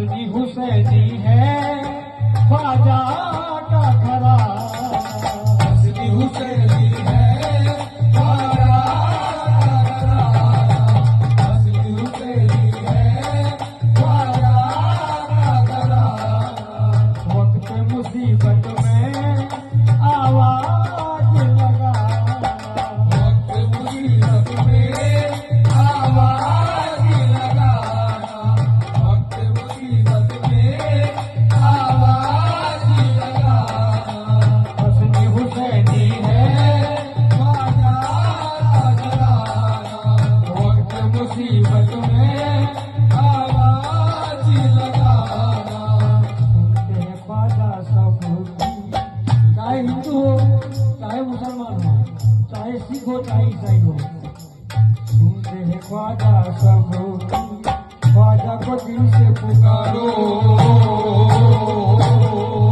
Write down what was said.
हसनी हुसैनी है ख्वाजा का घरा, हसनी हुसैनी है ख्वाजा का घरा, हसनी हुसैनी है ख्वाजा का घरा। वक्त मुसीबत में आवाज लगा, वक्त मुसीबत में आवाज लगाना, वक्त मुसीबत में आवाज लगाना। हसनी हुसैनी है ख्वाजा का घराना, वक्त मुसीबत में आवाज लगाना। सुनते हैं ख्वाजा सबकी, चाहे हिंदू हो चाहे मुसलमान हो, चाहे सिख हो चाहे ईसाई हो, सुनते हैं ख्वाजा सबकी। ख्वाजा को दिल से पुकारो, पुकारो